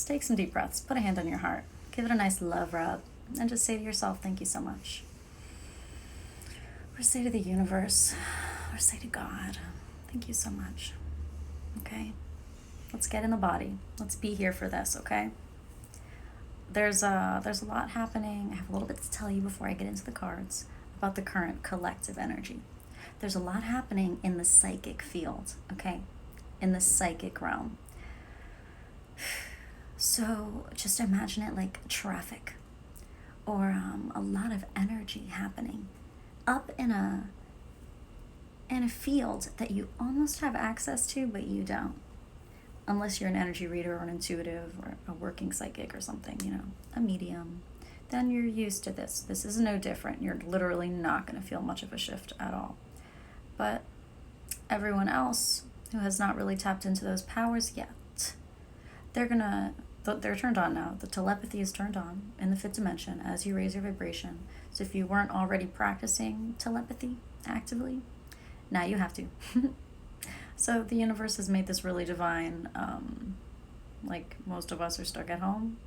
Just take some deep breaths, put a hand on your heart, give it a nice love rub, and just say to yourself, thank you so much. Or say to the universe, or say to God, thank you so much. Okay? Let's get in the body. Let's be here for this, okay? There's a lot happening. I have a little bit to tell you before I get into the cards about the current collective energy. There's a lot happening in the psychic field, okay? In the psychic realm. So just imagine it like traffic, or a lot of energy happening up in a field that you almost have access to, but you don't. Unless you're an energy reader or an intuitive or a working psychic or something, a medium, then you're used to this. This is no different. You're literally not going to feel much of a shift at all. But everyone else who has not really tapped into those powers yet, they're turned on now. The telepathy is turned on in the fifth dimension as you raise your vibration. So if you weren't already practicing telepathy actively, now you have to. So the universe has made this really divine, like most of us are stuck at home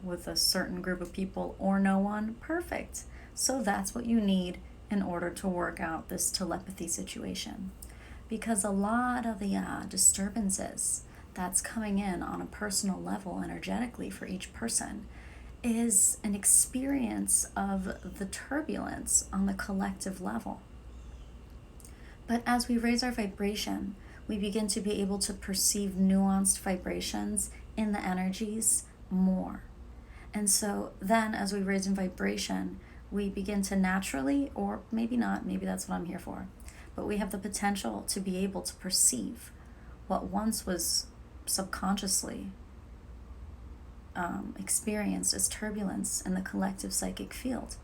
with a certain group of people or no one. Perfect. So that's what you need in order to work out this telepathy situation. Because a lot of the disturbances that's coming in on a personal level energetically for each person is an experience of the turbulence on the collective level. But as we raise our vibration, we begin to be able to perceive nuanced vibrations in the energies more. And so then as we raise in vibration, we begin to naturally, or maybe not, maybe that's what I'm here for, but we have the potential to be able to perceive what once was subconsciously experienced as turbulence in the collective psychic field.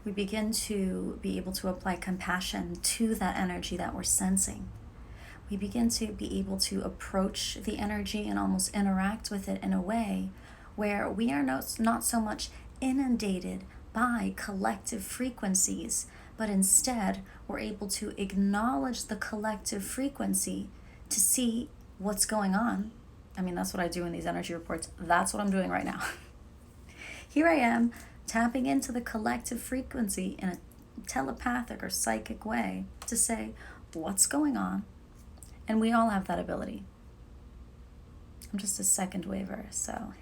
We begin to be able to apply compassion to that energy that we're sensing. We begin to be able to approach the energy and almost interact with it in a way where we are not so much inundated by collective frequencies, but instead we're able to acknowledge the collective frequency to see what's going on. I mean, that's what I do in these energy reports. That's what I'm doing right now. Here I am, tapping into the collective frequency in a telepathic or psychic way to say, what's going on? And we all have that ability. I'm just a second waver, so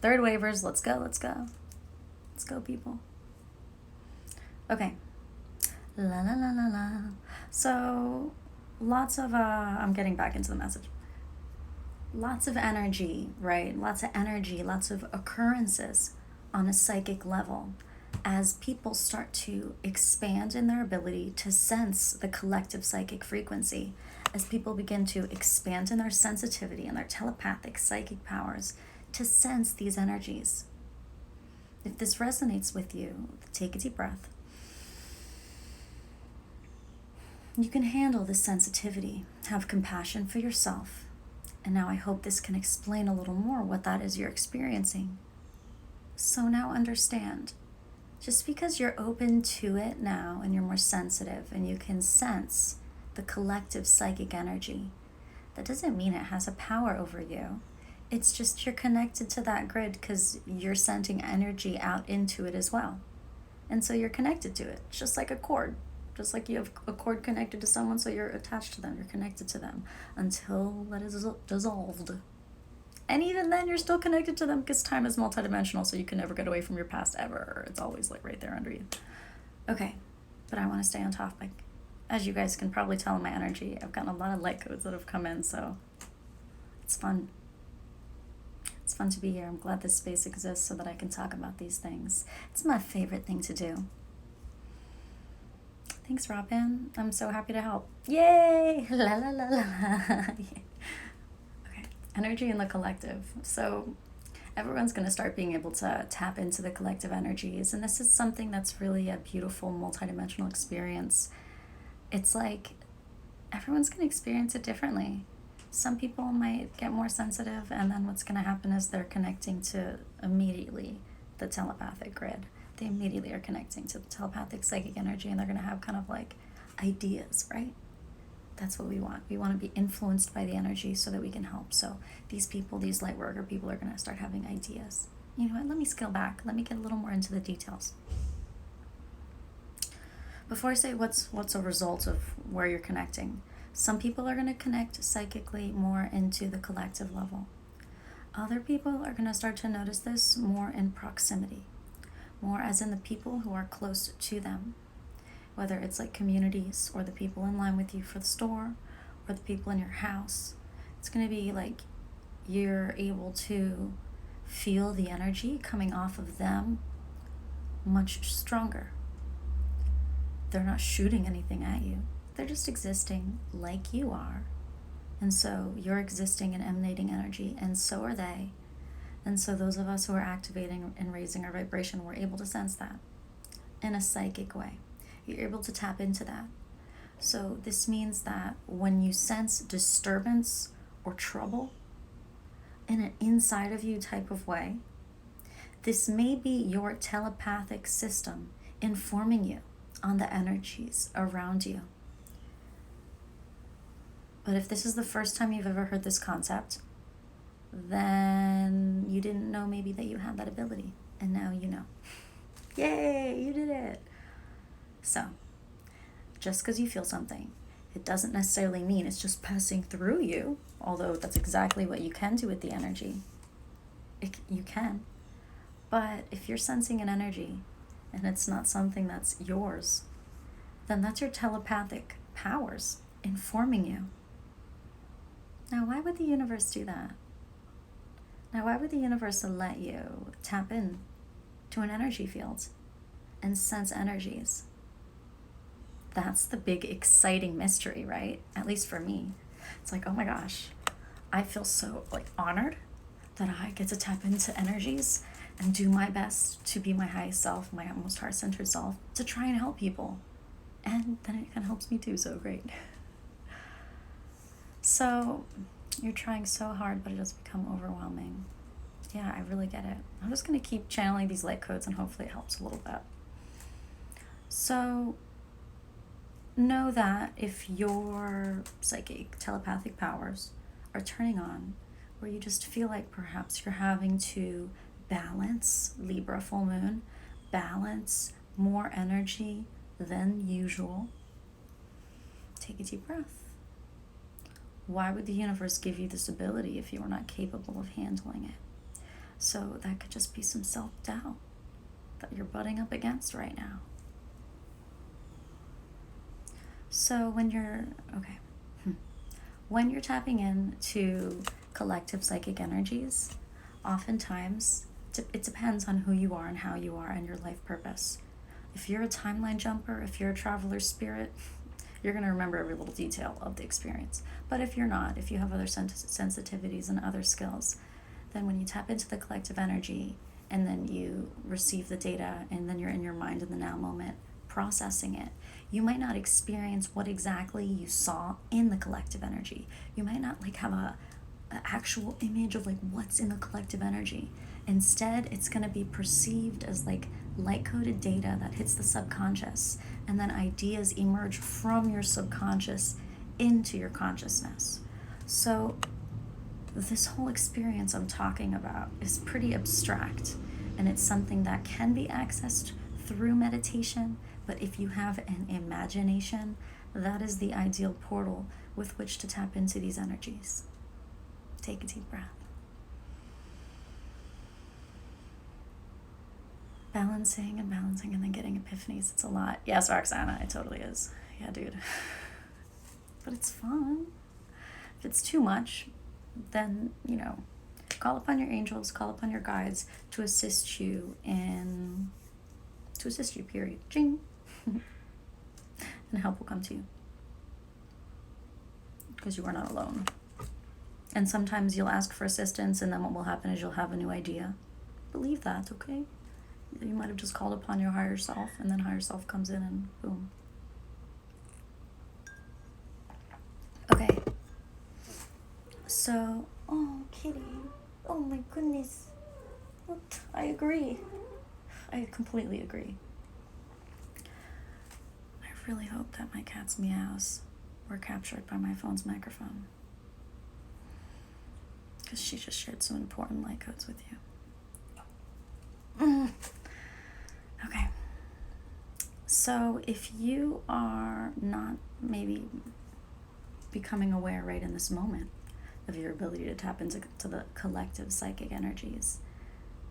third wavers, let's go. Let's go, people. Okay. La la la la la. So lots of, I'm getting back into the message. Lots of energy, right? Lots of energy, lots of occurrences on a psychic level as people start to expand in their ability to sense the collective psychic frequency, as people begin to expand in their sensitivity and their telepathic psychic powers to sense these energies. If this resonates with you, take a deep breath. You can handle this sensitivity, have compassion for yourself, and now I hope this can explain a little more what that is you're experiencing. So now understand, just because you're open to it now and you're more sensitive and you can sense the collective psychic energy, that doesn't mean it has a power over you. It's just you're connected to that grid because you're sending energy out into it as well. And so you're connected to it, just like a cord. Just like you have a cord connected to someone, so you're attached to them, you're connected to them until that is dissolved. And even then, you're still connected to them because time is multidimensional, so you can never get away from your past ever. It's always like right there under you. Okay, but I want to stay on topic. As you guys can probably tell in my energy, I've gotten a lot of light codes that have come in, so it's fun. It's fun to be here. I'm glad this space exists so that I can talk about these things. It's my favorite thing to do. Thanks, Robin. I'm so happy to help. Yay! La la la la la. Okay, energy in the collective. So everyone's going to start being able to tap into the collective energies, and this is something that's really a beautiful multidimensional experience. It's like everyone's going to experience it differently. Some people might get more sensitive, and then what's going to happen is they're connecting to immediately the telepathic grid. They immediately are connecting to the telepathic psychic energy, and they're going to have kind of like ideas, right? That's what we want. We want to be influenced by the energy so that we can help. So these people, these light worker people, are going to start having ideas. You know what? Let me scale back. Let me get a little more into the details. Before I say what's a result of where you're connecting, some people are going to connect psychically more into the collective level. Other people are going to start to notice this more in proximity, more as in the people who are close to them, whether it's like communities or the people in line with you for the store or the people in your house. It's going to be like you're able to feel the energy coming off of them much stronger. They're not shooting anything at you. They're just existing like you are. And so you're existing and emanating energy, and so are they. And so those of us who are activating and raising our vibration, we're able to sense that in a psychic way. You're able to tap into that. So this means that when you sense disturbance or trouble in an inside of you type of way, this may be your telepathic system informing you on the energies around you. But if this is the first time you've ever heard this concept, then you didn't know maybe that you had that ability, and now you know. Yay, you did it. So, just because you feel something, it doesn't necessarily mean it's just passing through you, although that's exactly what you can do with the energy. You can. But if you're sensing an energy and it's not something that's yours, then that's your telepathic powers informing you. Now, why would the universe do that? Now, why would the universe let you tap in to an energy field and sense energies? That's the big exciting mystery, right? At least for me. It's like, oh my gosh, I feel so honored that I get to tap into energies and do my best to be my highest self, my most heart-centered self, to try and help people. And then it kind of helps me too, so great. So you're trying so hard, but it does become overwhelming. Yeah, I really get it. I'm just going to keep channeling these light codes and hopefully it helps a little bit. So know that if your psychic telepathic powers are turning on, where you just feel like perhaps you're having to balance Libra full moon, balance more energy than usual, take a deep breath. Why would the universe give you this ability if you were not capable of handling it? So that could just be some self-doubt that you're butting up against right now. So when you're tapping into collective psychic energies, oftentimes it depends on who you are and how you are and your life purpose. If you're a timeline jumper, if you're a traveler spirit, you're going to remember every little detail of the experience. But if you're not, if you have other sensitivities and other skills, then when you tap into the collective energy and then you receive the data and then you're in your mind in the now moment processing it, you might not experience what exactly you saw in the collective energy. You might not have an actual image of what's in the collective energy. Instead, it's going to be perceived as light-coded data that hits the subconscious, and then ideas emerge from your subconscious into your consciousness. So this whole experience I'm talking about is pretty abstract, and it's something that can be accessed through meditation, but if you have an imagination, that is the ideal portal with which to tap into these energies. Take a deep breath. Balancing and then getting epiphanies. It's a lot. Yes, Roxana, it totally is. Yeah, dude. But it's fun. If it's too much, then, call upon your angels, call upon your guides to assist you, period. Jing. And help will come to you. Because you are not alone. And sometimes you'll ask for assistance, and then what will happen is you'll have a new idea. Believe that, okay? You might have just called upon your higher self, and then higher self comes in and boom. Okay. So, oh, kitty. Oh my goodness. I agree. I completely agree. I really hope that my cat's meows were captured by my phone's microphone, because she just shared some important light codes with you. Okay. So if you are not maybe becoming aware right in this moment of your ability to tap into the collective psychic energies,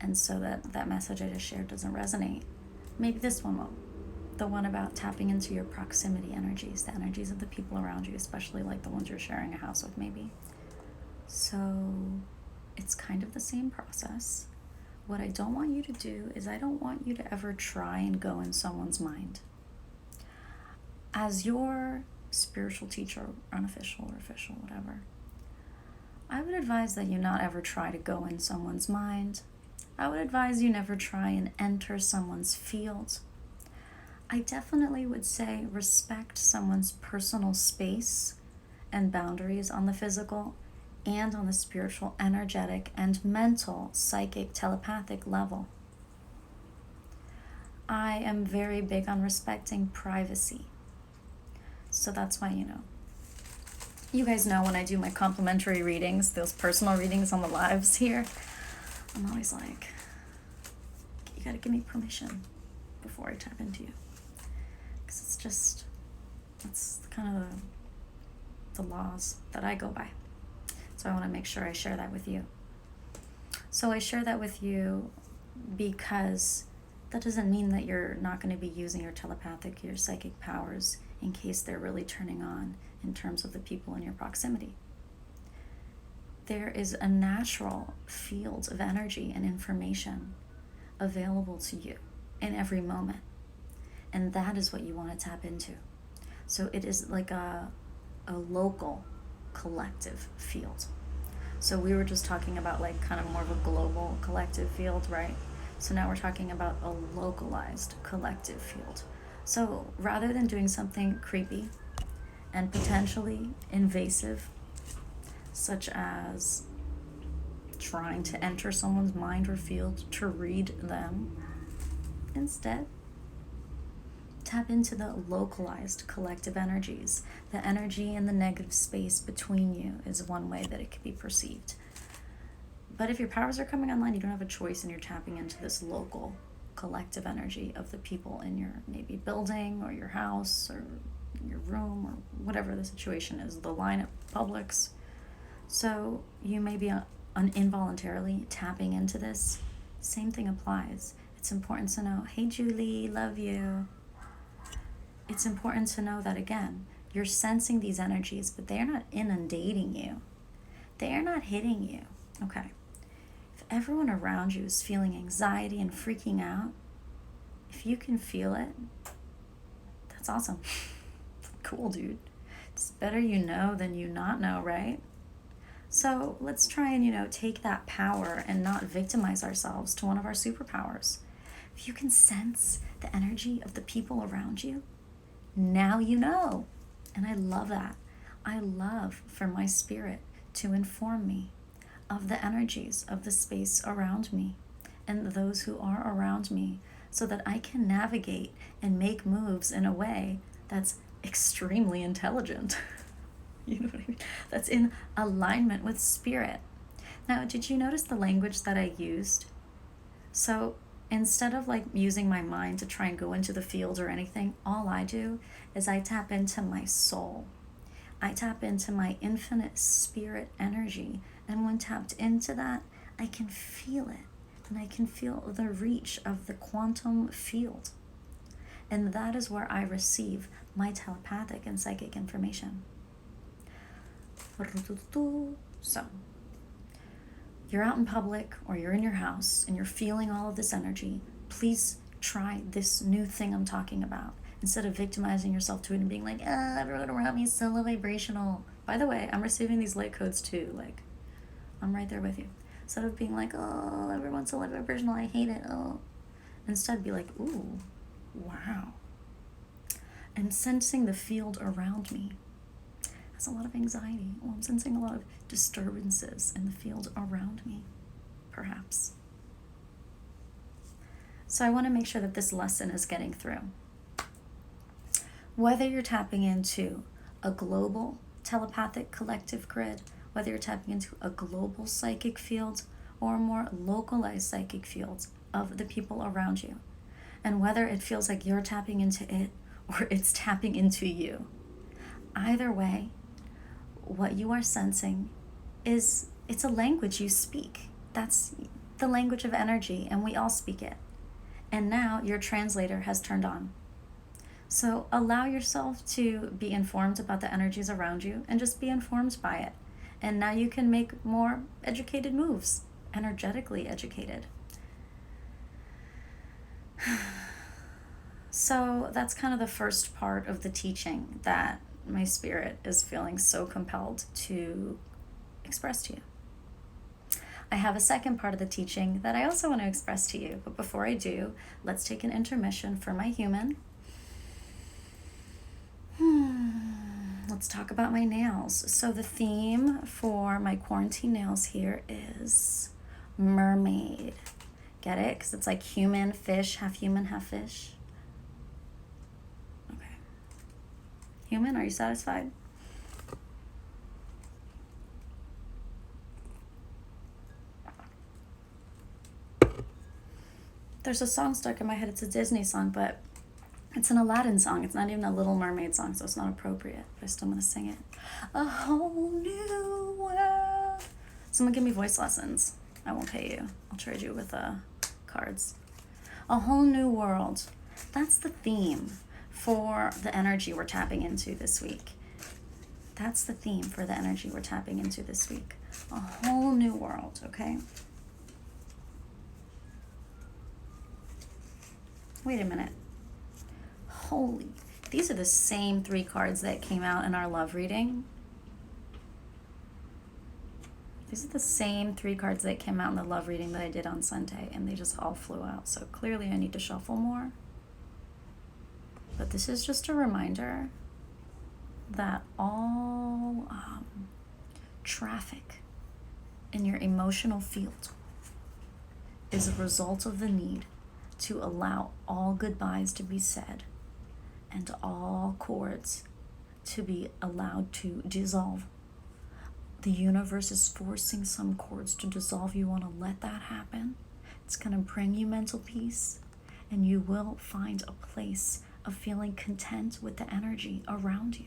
and so that message I just shared doesn't resonate, maybe this one will. The one about tapping into your proximity energies, the energies of the people around you, especially like the ones you're sharing a house with maybe. So it's kind of the same process. What I don't want you to do is I don't want you to ever try and go in someone's mind. As your spiritual teacher, unofficial or official, whatever, I would advise that you not ever try to go in someone's mind. I would advise you never try and enter someone's field. I definitely would say respect someone's personal space and boundaries on the physical and on the spiritual, energetic, and mental, psychic, telepathic level. I am very big on respecting privacy. So that's why, you guys know when I do my complimentary readings, those personal readings on the lives here, I'm always like, you gotta give me permission before I tap into you. Because it's just, that's kind of the laws that I go by. So I want to make sure I share that with you. So I share that with you because that doesn't mean that you're not going to be using your telepathic, your psychic powers in case they're really turning on in terms of the people in your proximity. There is a natural field of energy and information available to you in every moment. And that is what you want to tap into. So it is like a local collective field. So we were just talking about like kind of more of a global collective field, right? So now we're talking about a localized collective field. So rather than doing something creepy and potentially invasive, such as trying to enter someone's mind or field to read them, instead, tap into the localized collective energies. The energy in the negative space between you is one way that it could be perceived. But if your powers are coming online, you don't have a choice and you're tapping into this local collective energy of the people in your maybe building or your house or your room or whatever the situation is, the line at Publix. So you may be involuntarily tapping into this. Same thing applies. It's important to know, hey Julie, love you. It's important to know that, again, you're sensing these energies, but they are not inundating you. They are not hitting you. Okay. If everyone around you is feeling anxiety and freaking out, if you can feel it, that's awesome. Cool, dude. It's better you know than you not know, right? So let's try and, take that power and not victimize ourselves to one of our superpowers. If you can sense the energy of the people around you, now you know. And I love that. I love for my spirit to inform me of the energies of the space around me and those who are around me so that I can navigate and make moves in a way that's extremely intelligent. You know what I mean? That's in alignment with spirit. Now, did you notice the language that I used? So instead of like using my mind to try and go into the field or anything, all I do is I tap into my soul. I tap into my infinite spirit energy. And when tapped into that, I can feel it. And I can feel the reach of the quantum field. And that is where I receive my telepathic and psychic information. So, you're out in public or you're in your house and you're feeling all of this energy, please try this new thing I'm talking about. Instead of victimizing yourself to it and being like, everyone around me is so low vibrational. By the way, I'm receiving these light codes too. Like, I'm right there with you. Instead of being like, oh, everyone's so low vibrational, I hate it. Oh. Instead, be like, ooh, wow. And sensing the field around me has a lot of anxiety. Well, I'm sensing a lot of disturbances in the field around me, perhaps. So I want to make sure that this lesson is getting through. Whether you're tapping into a global telepathic collective grid, whether you're tapping into a global psychic field or a more localized psychic field of the people around you. And whether it feels like you're tapping into it or it's tapping into you. Either way, what you are sensing is, it's a language you speak. That's the language of energy, and we all speak it. And now your translator has turned on. So allow yourself to be informed about the energies around you and just be informed by it. And now you can make more educated moves, energetically educated. So that's kind of the first part of the teaching that my spirit is feeling so compelled to express to you. I have a second part of the teaching that I also want to express to you. But before I do, let's take an intermission for my human. Let's talk about my nails. So the theme for my quarantine nails here is mermaid. Get it? Because it's like human, fish, half human, half fish. Okay. Human, are you satisfied? There's a song stuck in my head. It's a Disney song, but it's an Aladdin song. It's not even a Little Mermaid song, so it's not appropriate. But I still want to sing it. A whole new world. Someone give me voice lessons. I won't pay you. I'll trade you with cards. A whole new world. That's the theme for the energy we're tapping into this week. That's the theme for the energy we're tapping into this week. A whole new world, okay? Wait a minute. Holy, these are the same 3 cards that came out in our love reading. These are the same 3 cards that came out in the love reading that I did on Sunday, and they just all flew out. So clearly I need to shuffle more. But this is just a reminder that all traffic in your emotional field is a result of the need to allow all goodbyes to be said and all cords to be allowed to dissolve. The universe is forcing some cords to dissolve. You want to let that happen. It's going to bring you mental peace, and you will find a place of feeling content with the energy around you.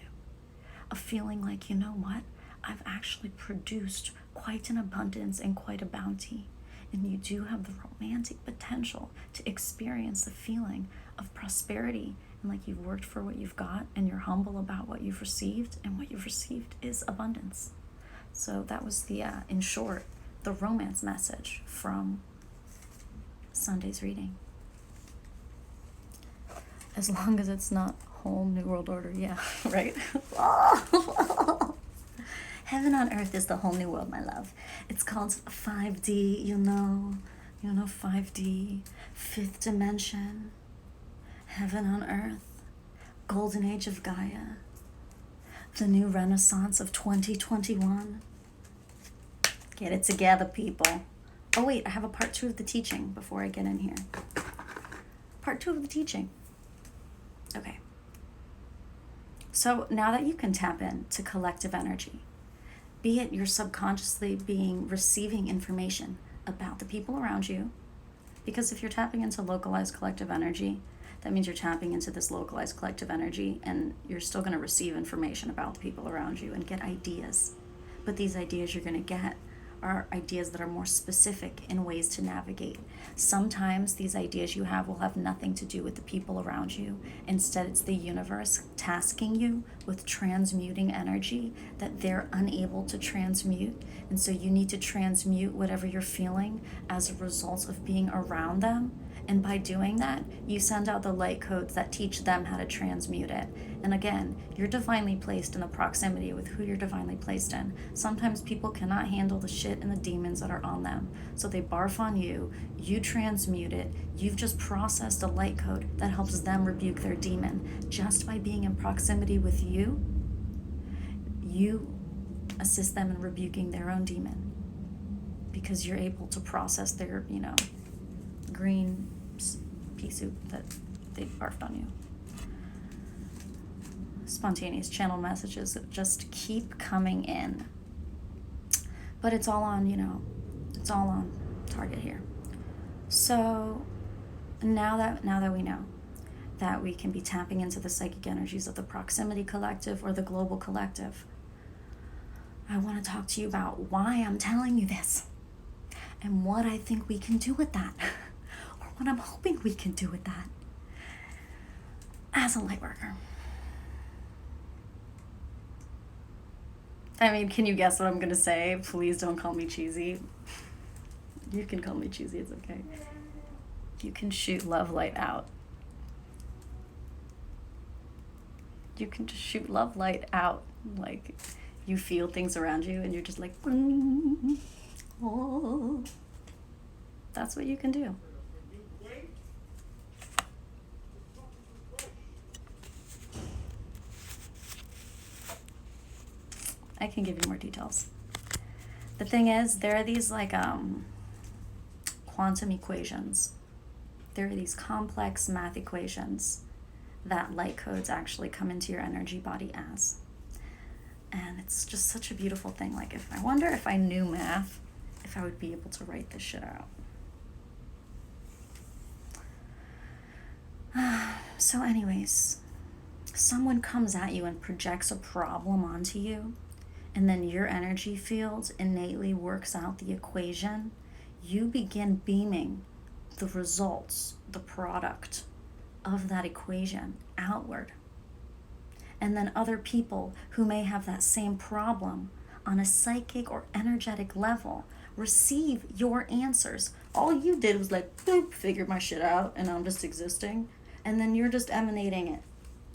Of feeling like, you know what? I've actually produced quite an abundance and quite a bounty. And you do have the romantic potential to experience the feeling of prosperity, and like you've worked for what you've got, and you're humble about what you've received, and what you've received is abundance. So that was the, in short, the romance message from Sunday's reading. As long as it's not whole new world order, yeah, right? Heaven on earth is the whole new world, my love. It's called 5D, you know 5D, 5th dimension, heaven on earth, golden age of Gaia, the new renaissance of 2021. Get it together, people. Oh wait, I have a part 2 of the teaching before I get in here. Part 2 of the teaching. Okay. So now that you can tap in to collective energy, be it you're subconsciously receiving information about the people around you, because if you're tapping into localized collective energy, that means you're tapping into this localized collective energy, and you're still going to receive information about the people around you and get ideas. But these ideas you're going to get are ideas that are more specific in ways to navigate. Sometimes these ideas you have will have nothing to do with the people around you. Instead, it's the universe tasking you with transmuting energy that they're unable to transmute. And so you need to transmute whatever you're feeling as a result of being around them. And by doing that, you send out the light codes that teach them how to transmute it. And again, you're divinely placed in the proximity with who you're divinely placed in. Sometimes people cannot handle the shit and the demons that are on them. So they barf on you, you transmute it, you've just processed a light code that helps them rebuke their demon. Just by being in proximity with you, you assist them in rebuking their own demon. Because you're able to process their, green pea soup that they barfed on you. spontaneous channel messages that just keep coming in. But it's all on, it's all on target here. So now that we know that we can be tapping into the psychic energies of the proximity collective or the global collective, I want to talk to you about why I'm telling you this and what I think we can do with that, or what I'm hoping we can do with that as a light worker. I mean, can you guess what I'm going to say? Please don't call me cheesy. You can call me cheesy, it's okay. You can shoot love light out. You can just shoot love light out. Like, you feel things around you and you're just like, oh. That's what you can do. I can give you more details. The thing is, there are these like quantum equations. There are these complex math equations that light codes actually come into your energy body as. And it's just such a beautiful thing. Like, I wonder if I knew math, if I would be able to write this shit out. So anyways, someone comes at you and projects a problem onto you, and then your energy field innately works out the equation. You begin beaming the results, the product of that equation outward. And then other people who may have that same problem on a psychic or energetic level receive your answers. All you did was like, boop, figured my shit out, and I'm just existing. And then you're just emanating it.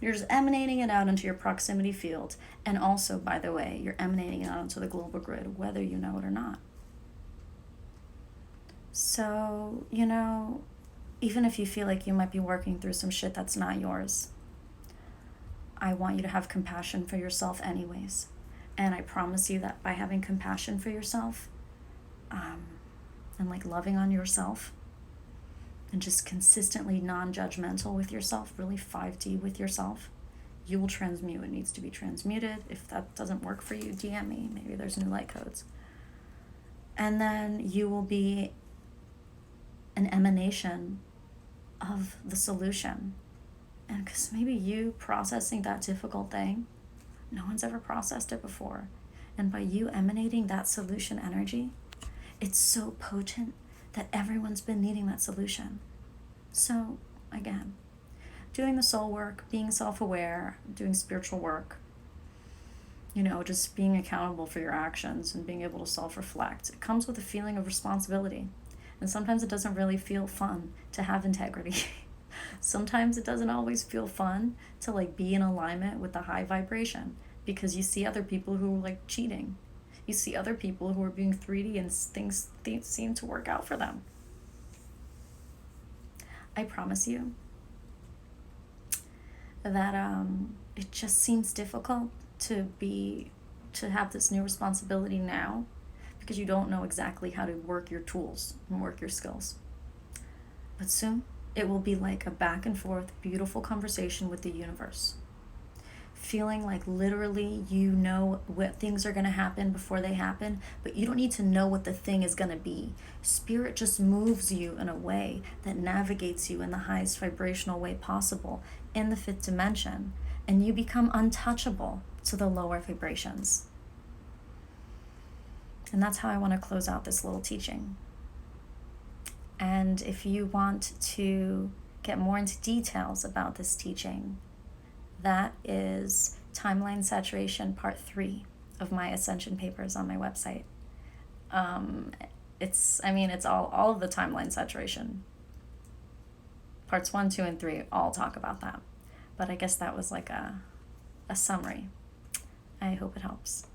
You're just emanating it out into your proximity field. And also, by the way, you're emanating it out into the global grid, whether you know it or not. So, even if you feel like you might be working through some shit that's not yours, I want you to have compassion for yourself anyways. And I promise you that by having compassion for yourself, and like loving on yourself, and just consistently non-judgmental with yourself, really 5D with yourself, you will transmute what needs to be transmuted. If that doesn't work for you, DM me. Maybe there's new light codes. And then you will be an emanation of the solution. And because maybe you processing that difficult thing, no one's ever processed it before. And by you emanating that solution energy, it's so potent that everyone's been needing that solution. So, again, doing the soul work, being self-aware, doing spiritual work, just being accountable for your actions and being able to self-reflect. It comes with a feeling of responsibility. And sometimes it doesn't really feel fun to have integrity. Sometimes it doesn't always feel fun to be in alignment with the high vibration, because you see other people who are cheating. You see other people who are being 3D and things seem to work out for them. I promise you that it just seems difficult to have this new responsibility now, because you don't know exactly how to work your tools and work your skills. But soon, it will be like a back and forth, beautiful conversation with the universe. Feeling like literally you know what things are going to happen before they happen, but you don't need to know what the thing is going to be. Spirit just moves you in a way that navigates you in the highest vibrational way possible in the fifth dimension, and you become untouchable to the lower vibrations. And that's how I want to close out this little teaching. And if you want to get more into details about this teaching, that is Timeline Saturation Part 3 of my Ascension papers on my website. It's all of the timeline saturation. Parts 1, 2, and 3 all talk about that. But I guess that was like a summary. I hope it helps.